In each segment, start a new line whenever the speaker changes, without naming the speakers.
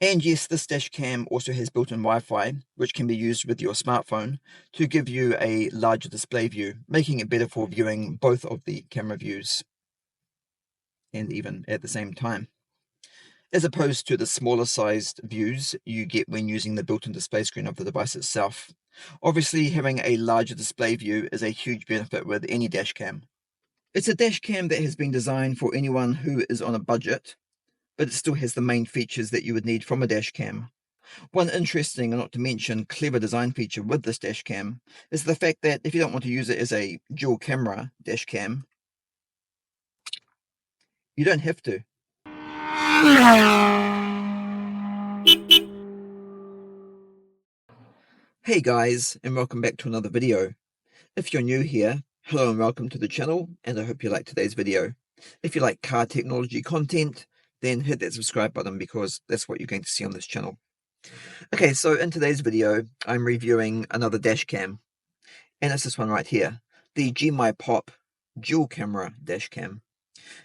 And yes, this dash cam also has built-in Wi-Fi, which can be used with your smartphone to give you a larger display view, making it better for viewing both of the camera views and even at the same time, as opposed to the smaller sized views you get when using the built-in display screen of the device itself. Obviously, having a larger display view is a huge benefit with any dash cam. It's a dash cam that has been designed for anyone who is on a budget, but it still has the main features that you would need from a dash cam. One interesting and not to mention clever design feature with this dash cam is the fact that if you don't want to use it as a dual camera dash cam, you don't have to. Hey guys, and welcome back to another video. If you're new here, hello and welcome to the channel, and I hope you like today's video. If you like car technology content, then hit that subscribe button because that's what you're going to see on this channel. Okay, so in today's video, I'm reviewing another dash cam, and it's this one right here, the Gmai Pop Dual Camera Dashcam.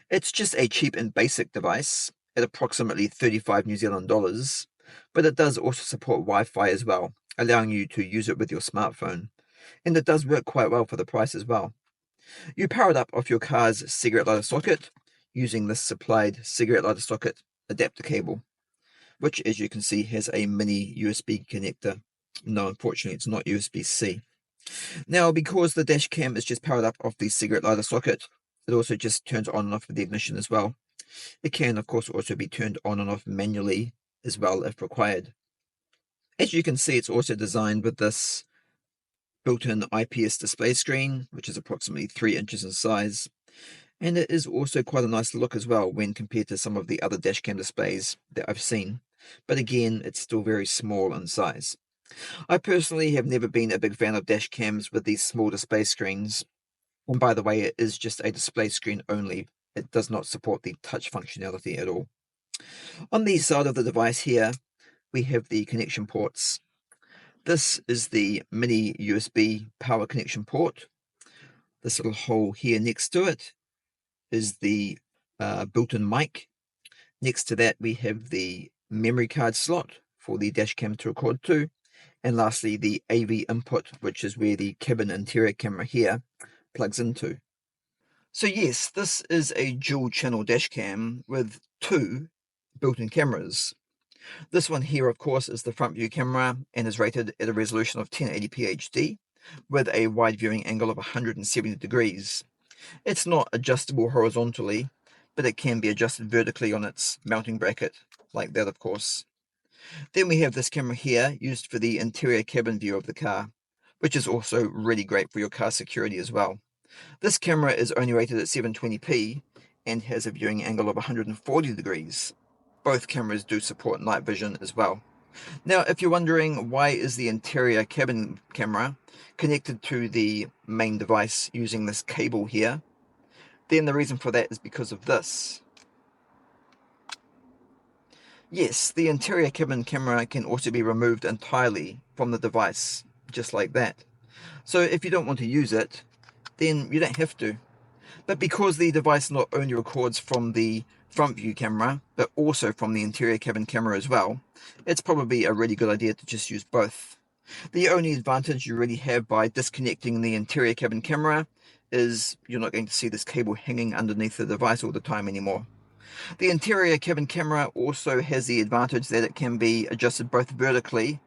It's just a cheap and basic device at approximately 35 New Zealand dollars, but it does also support Wi-Fi as well, allowing you to use it with your smartphone. And it does work quite well for the price as well. You power it up off your car's cigarette lighter socket using this supplied cigarette lighter socket adapter cable, which as you can see has a mini USB connector. No, unfortunately it's not USB-C. Now, because the dash cam is just powered up off the cigarette lighter socket, it also just turns on and off with the ignition as well. It can, of course, also be turned on and off manually as well if required. As you can see, it's also designed with this built-in IPS display screen, which is approximately 3 inches in size. And it is also quite a nice look as well when compared to some of the other dashcam displays that I've seen. But again, it's still very small in size. I personally have never been a big fan of dash cams with these small display screens. And by the way, it is just a display screen only. It does not support the touch functionality at all. On the side of the device here, we have the connection ports. This is the mini USB power connection port. This little hole here next to it is the built-in mic. Next to that, we have the memory card slot for the dash cam to record to. And lastly, the AV input, which is where the cabin interior camera here plugs into. So yes, this is a dual channel dash cam with 2 built-in cameras. This one here, of course, is the front view camera and is rated at a resolution of 1080p HD with a wide viewing angle of 170 degrees. It's not adjustable horizontally, but it can be adjusted vertically on its mounting bracket, like that of course. Then we have this camera here, used for the interior cabin view of the car, which is also really great for your car security as well. This camera is only rated at 720p and has a viewing angle of 140 degrees. Both cameras do support night vision as well. Now, if you're wondering why is the interior cabin camera connected to the main device using this cable here, then the reason for that is because of this. Yes, the interior cabin camera can also be removed entirely from the device, just like that. So if you don't want to use it, then you don't have to. But because the device not only records from the front view camera, but also from the interior cabin camera as well, it's probably a really good idea to just use both. The only advantage you really have by disconnecting the interior cabin camera is you're not going to see this cable hanging underneath the device all the time anymore. The interior cabin camera also has the advantage that it can be adjusted both vertically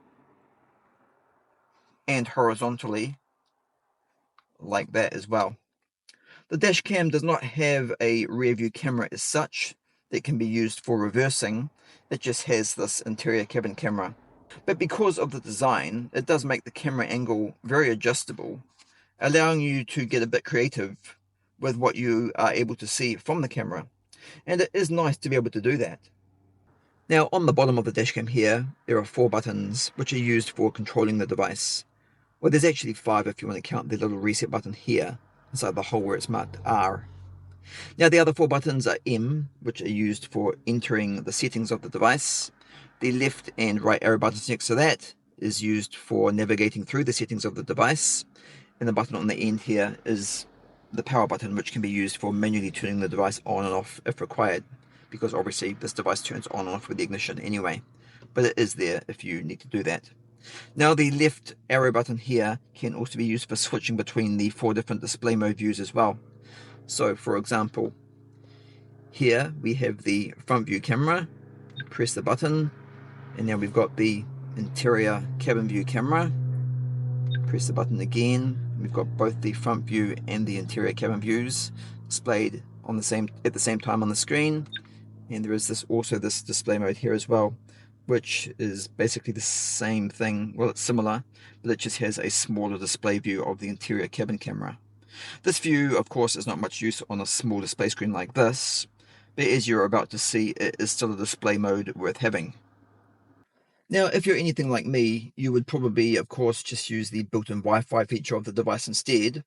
and horizontally, like that as well. The dash cam does not have a rear view camera as such that can be used for reversing. It just has this interior cabin camera. But because of the design, it does make the camera angle very adjustable, allowing you to get a bit creative with what you are able to see from the camera. And it is nice to be able to do that. Now, on the bottom of the dashcam here, there are 4 buttons which are used for controlling the device. Well, there's actually 5 if you want to count the little reset button here, inside the hole where it's marked R. Now, the other 4 buttons are M, which are used for entering the settings of the device. The left and right arrow buttons next to that is used for navigating through the settings of the device. And the button on the end here is the power button, which can be used for manually turning the device on and off if required, because obviously this device turns on and off with the ignition anyway. but it is there if you need to do that. Now the left arrow button here can also be used for switching between the 4 different display mode views as well. So for example, here we have the front view camera, press the button, and now we've got the interior cabin view camera. Press the button again. We've got both the front view and the interior cabin views displayed at the same time on the screen. And there is also this display mode here as well, which is basically the same thing. Well, it's similar, but it just has a smaller display view of the interior cabin camera. This view, of course, is not much use on a small display screen like this, but as you're about to see, it is still a display mode worth having. Now, if you're anything like me, you would probably, of course, just use the built-in Wi-Fi feature of the device instead,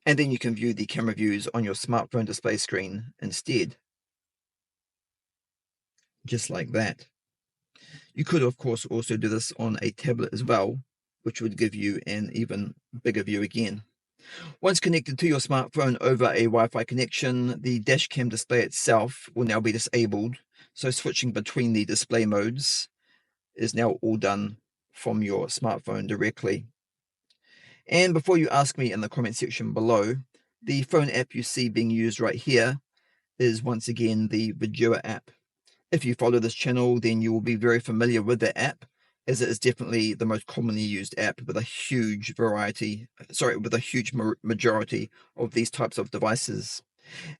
and then you can view the camera views on your smartphone display screen instead. Just like that. You could, of course, also do this on a tablet as well, which would give you an even bigger view again. Once connected to your smartphone over a Wi-Fi connection, the dashcam display itself will now be disabled, so switching between the display modes is now all done from your smartphone directly. And before you ask me in the comment section below, the phone app you see being used right here is once again the Vidua app. If you follow this channel, then you will be very familiar with the app, as it is definitely the most commonly used app with a huge majority of these types of devices.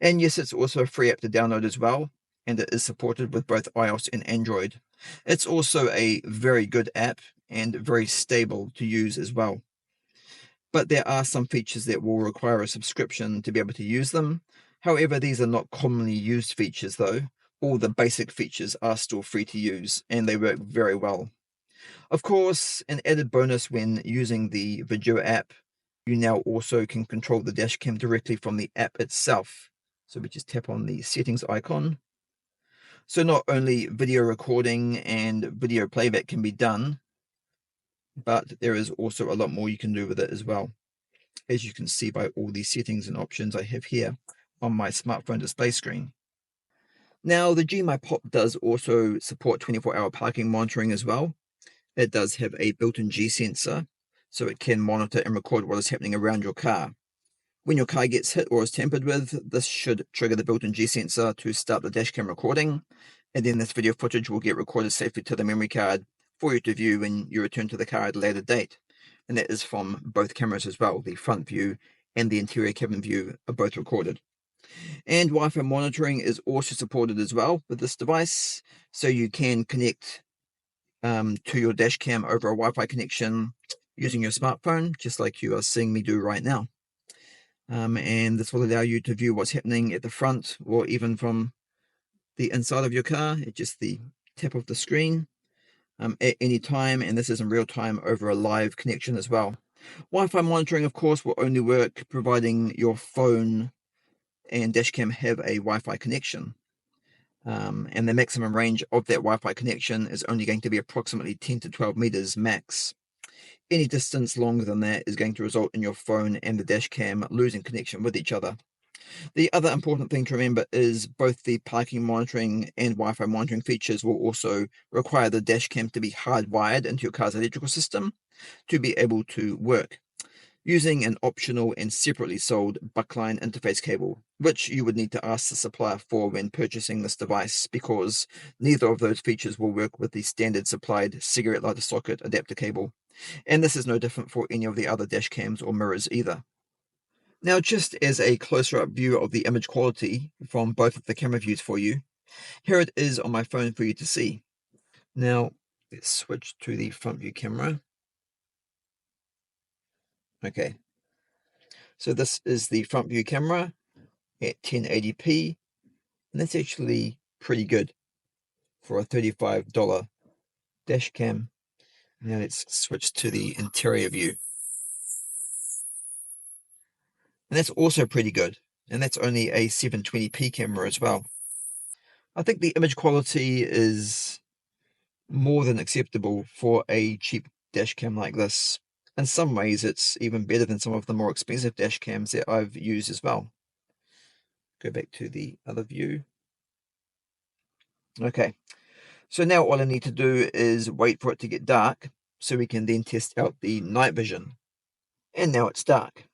And yes, it's also a free app to download as well, and it is supported with both iOS and Android. It's also a very good app and very stable to use as well. But there are some features that will require a subscription to be able to use them. However, these are not commonly used features though. All the basic features are still free to use, and they work very well. Of course, an added bonus when using the Vidua app, you now also can control the dashcam directly from the app itself. So we just tap on the settings icon. So not only video recording and video playback can be done, but there is also a lot more you can do with it as well, as you can see by all these settings and options I have here on my smartphone display screen. Now, the Gmai Pop does also support 24-hour parking monitoring as well. It does have a built-in G sensor, so it can monitor and record what is happening around your car. When your car gets hit or is tampered with, this should trigger the built-in G sensor to start the dashcam recording, and then this video footage will get recorded safely to the memory card for you to view when you return to the car at a later date. And that is from both cameras as well. The front view and the interior cabin view are both recorded. And Wi-Fi monitoring is also supported as well with this device, so you can connect to your dash cam over a Wi-Fi connection using your smartphone, just like you are seeing me do right now. And this will allow you to view what's happening at the front or even from the inside of your car at just the tap of the screen at any time, and this is in real time over a live connection as well. Wi-Fi monitoring, of course, will only work providing your phone and dashcam have a Wi-Fi connection. And the maximum range of that Wi-Fi connection is only going to be approximately 10 to 12 meters max. Any distance longer than that is going to result in your phone and the dashcam losing connection with each other. The other important thing to remember is both the parking monitoring and Wi-Fi monitoring features will also require the dashcam to be hardwired into your car's electrical system to be able to work, using an optional and separately sold buckline interface cable, which you would need to ask the supplier for when purchasing this device, because neither of those features will work with the standard supplied cigarette lighter socket adapter cable. And this is no different for any of the other dash cams or mirrors either. Now, just as a closer up view of the image quality from both of the camera views for you, here it is on my phone for you to see. Now, let's switch to the front view camera. Okay, so this is the front view camera at 1080p, and that's actually pretty good for a $35 dash cam. Now let's switch to the interior view, and that's also pretty good, and that's only a 720p camera as well. I think the image quality is more than acceptable for a cheap dash cam like this. In some ways, it's even better than some of the more expensive dash cams that I've used as well. Go back to the other view. Okay, So now all I need to do is wait for it to get dark so we can then test out the night vision. And now it's dark.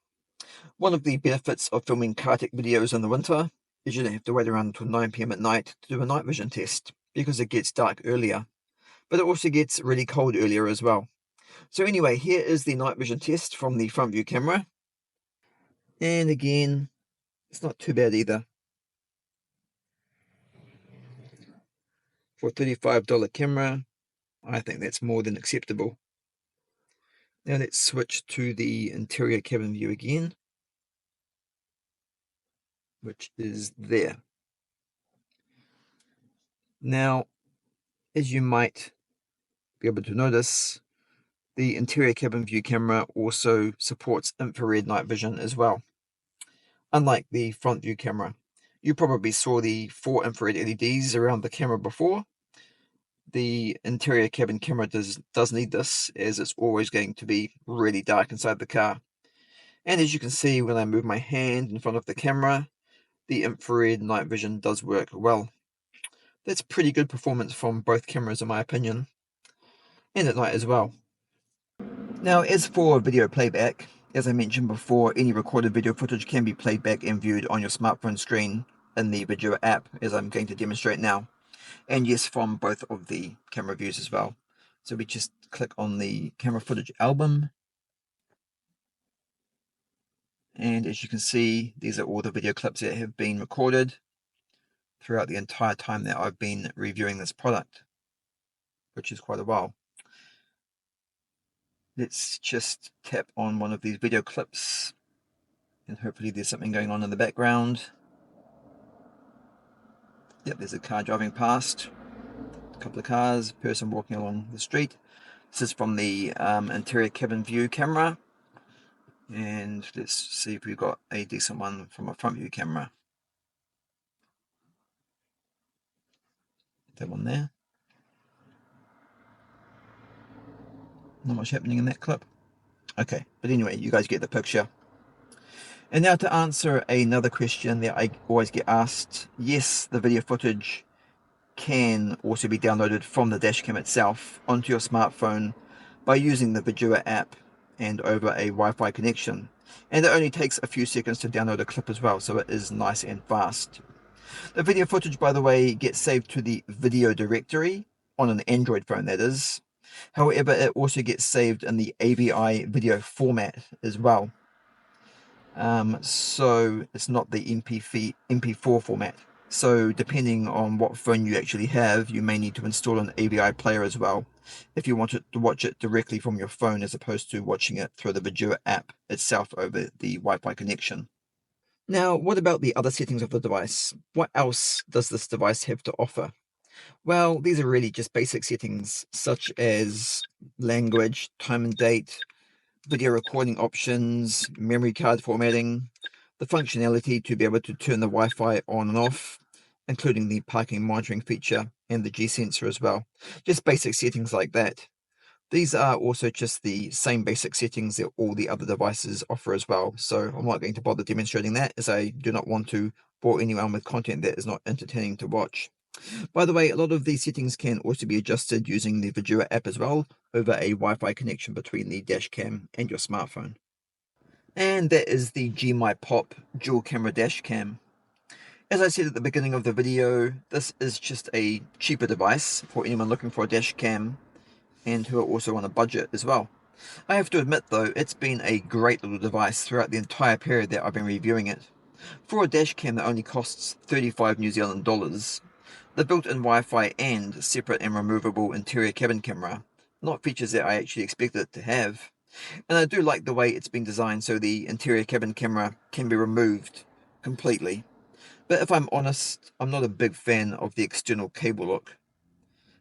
One of the benefits of filming car tech videos in the winter is you don't have to wait around until 9 PM at night to do a night vision test, because it gets dark earlier. But it also gets really cold earlier as well. So anyway, here is the night vision test from the front view camera. And again, it's not too bad either. For a $35 camera, I think that's more than acceptable. Now let's switch to the interior cabin view again, which is there. Now, as you might be able to notice, the interior cabin view camera also supports infrared night vision as well. Unlike the front view camera, you probably saw the 4 infrared LEDs around the camera before. The interior cabin camera does need this, as it's always going to be really dark inside the car. And as you can see, when I move my hand in front of the camera, the infrared night vision does work well. That's pretty good performance from both cameras in my opinion, and at night as well. Now, as for video playback, as I mentioned before, any recorded video footage can be played back and viewed on your smartphone screen in the video app, as I'm going to demonstrate now. And yes, from both of the camera views as well. So we just click on the camera footage album. And as you can see, these are all the video clips that have been recorded throughout the entire time that I've been reviewing this product, which is quite a while. Let's just tap on one of these video clips, and hopefully there's something going on in the background. Yep, there's a car driving past, a couple of cars, person walking along the street. This is from the interior cabin view camera, and let's see if we've got a decent one from a front view camera. That one there. Not much happening in that clip. Okay, but anyway, you guys get the picture. And now to answer another question that I always get asked, yes, the video footage can also be downloaded from the dashcam itself onto your smartphone by using the Vidua app and over a Wi-Fi connection. And it only takes a few seconds to download a clip as well, so it is nice and fast. The video footage, by the way, gets saved to the video directory on an Android phone, that is. However, it also gets saved in the AVI video format as well. So it's not the MP4 format. So depending on what phone you actually have, you may need to install an AVI player as well if you want to watch it directly from your phone, as opposed to watching it through the Vidua app itself over the Wi-Fi connection. Now, what about the other settings of the device? What else does this device have to offer? Well, these are really just basic settings, such as language, time and date, video recording options, memory card formatting, the functionality to be able to turn the Wi-Fi on and off, including the parking monitoring feature and the G sensor as well. Just basic settings like that. These are also just the same basic settings that all the other devices offer as well, so I'm not going to bother demonstrating that, as I do not want to bore anyone with content that is not entertaining to watch. By the way, a lot of these settings can also be adjusted using the Vidua app as well, over a Wi-Fi connection between the dashcam and your smartphone. And that is the Gmai Pop dual camera dash cam. As I said at the beginning of the video, this is just a cheaper device for anyone looking for a dash cam and who are also on a budget as well. I have to admit though, it's been a great little device throughout the entire period that I've been reviewing it. For a dash cam that only costs 35 New Zealand dollars, the built-in Wi-Fi and separate and removable interior cabin camera, not features that I actually expected it to have. And I do like the way it's been designed so the interior cabin camera can be removed completely. But if I'm honest, I'm not a big fan of the external cable look.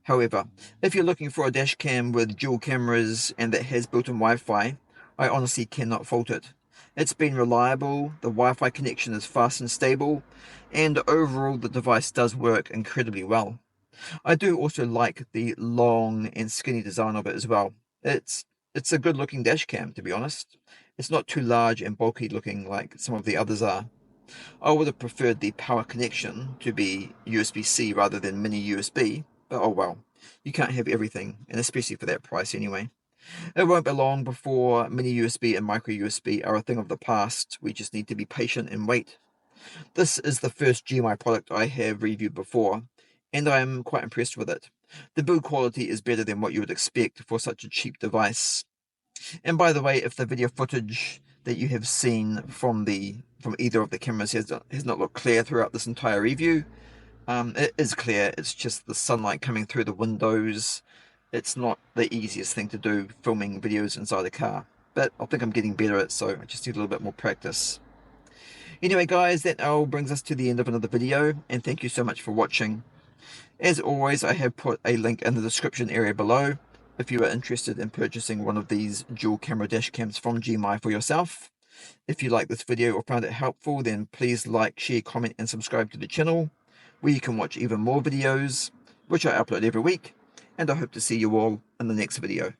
However, if you're looking for a dash cam with dual cameras and that has built-in Wi-Fi, I honestly cannot fault it. It's been reliable, the Wi-Fi connection is fast and stable, and overall the device does work incredibly well. I do also like the long and skinny design of it as well. It's a good looking dash cam, to be honest. It's not too large and bulky looking like some of the others are. I would have preferred the power connection to be USB-C rather than mini USB, But oh well, you can't have everything, and especially for that price anyway. It won't be long before mini USB and micro USB are a thing of the past. We just need to be patient and wait. This is the first Gmai product I have reviewed before, and I am quite impressed with it. The build quality is better than what you would expect for such a cheap device. And by the way, if the video footage that you have seen from either of the cameras has not looked clear throughout this entire review, it is clear. It's just the sunlight coming through the windows. It's not the easiest thing to do, filming videos inside a car. But I think I'm getting better at it, so I just need a little bit more practice. Anyway guys, that all brings us to the end of another video, and thank you so much for watching. As always, I have put a link in the description area below if you are interested in purchasing one of these dual camera dash cams from Gmai for yourself. If you like this video or found it helpful, then please like, share, comment and subscribe to the channel, where you can watch even more videos, which I upload every week, and I hope to see you all in the next video.